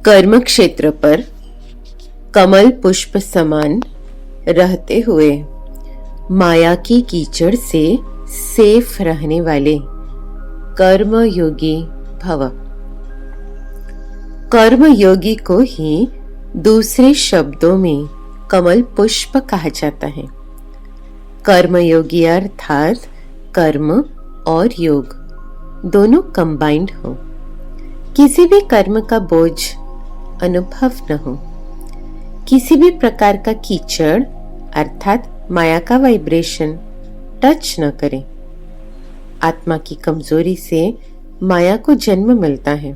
कर्म क्षेत्र पर कमल पुष्प समान रहते हुए माया की कीचड़ से सेफ रहने वाले कर्म योगी भव। कर्म योगी को ही दूसरे शब्दों में कमल पुष्प कहा जाता है। कर्म योगी अर्थात कर्म और योग दोनों कंबाइंड हो, किसी भी कर्म का बोझ अनुभव न हो, किसी भी प्रकार का कीचड़ अर्थात माया का वाइब्रेशन टच न करे। आत्मा की कमजोरी से माया को जन्म मिलता है।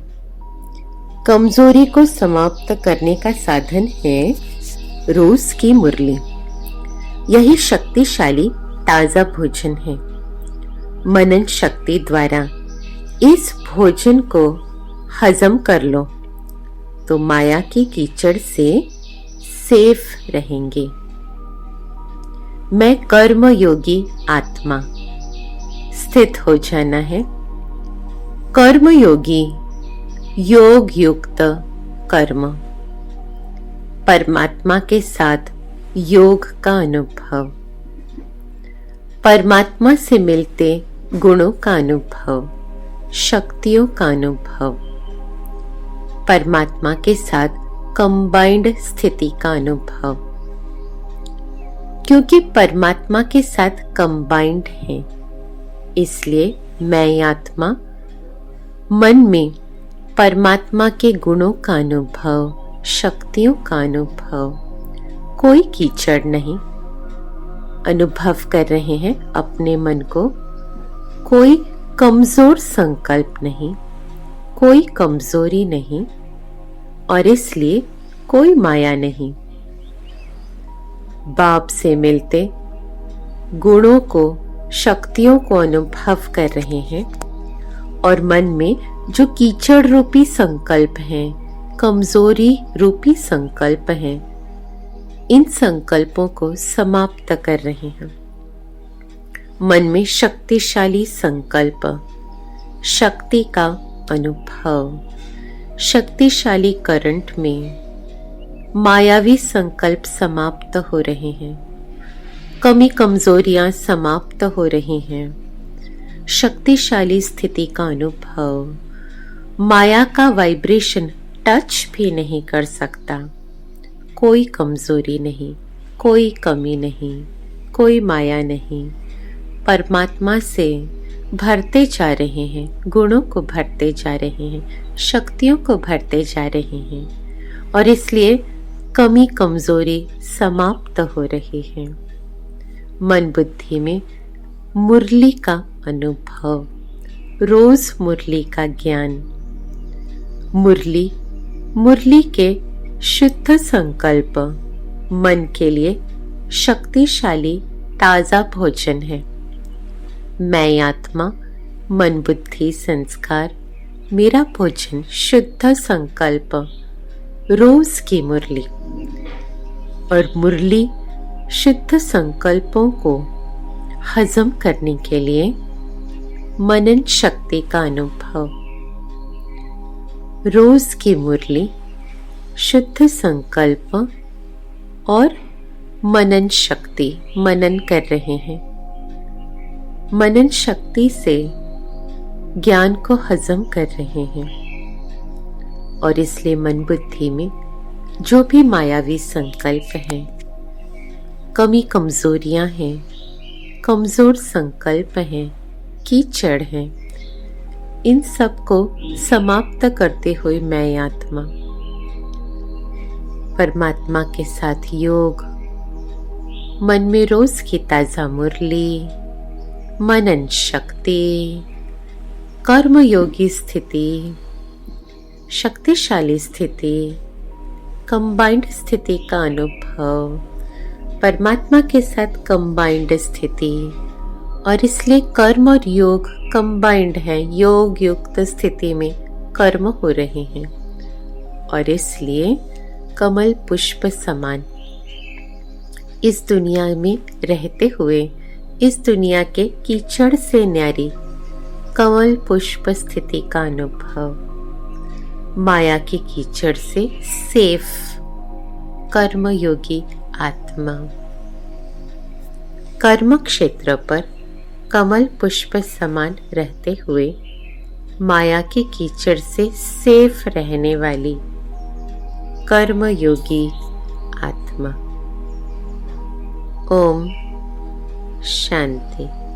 कमजोरी को समाप्त करने का साधन है रोज की मुरली। यही शक्तिशाली ताजा भोजन है। मनन शक्ति द्वारा इस भोजन को हजम कर लो तो माया की कीचड़ से सेफ रहेंगे। मैं कर्म योगी आत्मा स्थित हो जाना है। कर्म योगी योग युक्त कर्म, परमात्मा के साथ योग का अनुभव, परमात्मा से मिलते गुणों का अनुभव, शक्तियों का अनुभव, परमात्मा के साथ कंबाइंड स्थिति का अनुभव। क्योंकि परमात्मा के साथ कंबाइंड है, इसलिए मैं आत्मा मन में परमात्मा के गुणों का अनुभव, शक्तियों का अनुभव, कोई कीचड़ नहीं अनुभव कर रहे हैं अपने मन को। कोई कमजोर संकल्प नहीं, कोई कमजोरी नहीं और इसलिए कोई माया नहीं। बाप से मिलते गुणों को, शक्तियों को अनुभव कर रहे हैं और मन में जो कीचड़ रूपी संकल्प हैं, कमजोरी रूपी संकल्प हैं, इन संकल्पों को समाप्त कर रहे हैं। मन में शक्तिशाली संकल्प, शक्ति का अनुभव, शक्तिशाली करंट में मायावी संकल्प समाप्त हो रहे हैं। कमी कमजोरियां समाप्त हो रही हैं। शक्तिशाली स्थिति का अनुभव, माया का वाइब्रेशन टच भी नहीं कर सकता। कोई कमजोरी नहीं, कोई कमी नहीं, कोई माया नहीं। परमात्मा से भरते जा रहे हैं, गुणों को भरते जा रहे हैं, शक्तियों को भरते जा रहे हैं और इसलिए कमी कमजोरी समाप्त हो रही है। मन बुद्धि में मुरली का अनुभव, रोज मुरली का ज्ञान। मुरली के शुद्ध संकल्प मन के लिए शक्तिशाली ताजा भोजन है। मैं आत्मा, मन बुद्धि संस्कार, मेरा भोजन शुद्ध संकल्प, रोज की मुरली। और मुरली शुद्ध संकल्पों को हजम करने के लिए मनन शक्ति का अनुभव। रोज की मुरली शुद्ध संकल्प और मनन शक्ति, मनन कर रहे हैं। मनन शक्ति से ज्ञान को हजम कर रहे हैं और इसलिए मन बुद्धि में जो भी मायावी संकल्प हैं, कमी कमजोरियां हैं, कमजोर संकल्प हैं, कीचड़ हैं, इन सब को समाप्त करते हुए मैं आत्मा परमात्मा के साथ योग, मन में रोज की ताजा मुरली, मनन शक्ति, कर्म योगी स्थिति, शक्तिशाली स्थिति, कंबाइंड स्थिति का अनुभव, परमात्मा के साथ कंबाइंड स्थिति और इसलिए कर्म और योग कंबाइंड है। योग युक्त स्थिति में कर्म हो रहे हैं और इसलिए कमल पुष्प समान इस दुनिया में रहते हुए इस दुनिया के कीचड़ से न्यारी कमल पुष्प स्थिति का अनुभव, माया के कीचड़ से सेफ कर्मयोगी आत्मा। कर्म क्षेत्र पर कमल पुष्प समान रहते हुए माया के कीचड़ से सेफ रहने वाली कर्मयोगी आत्मा। ओम शांति।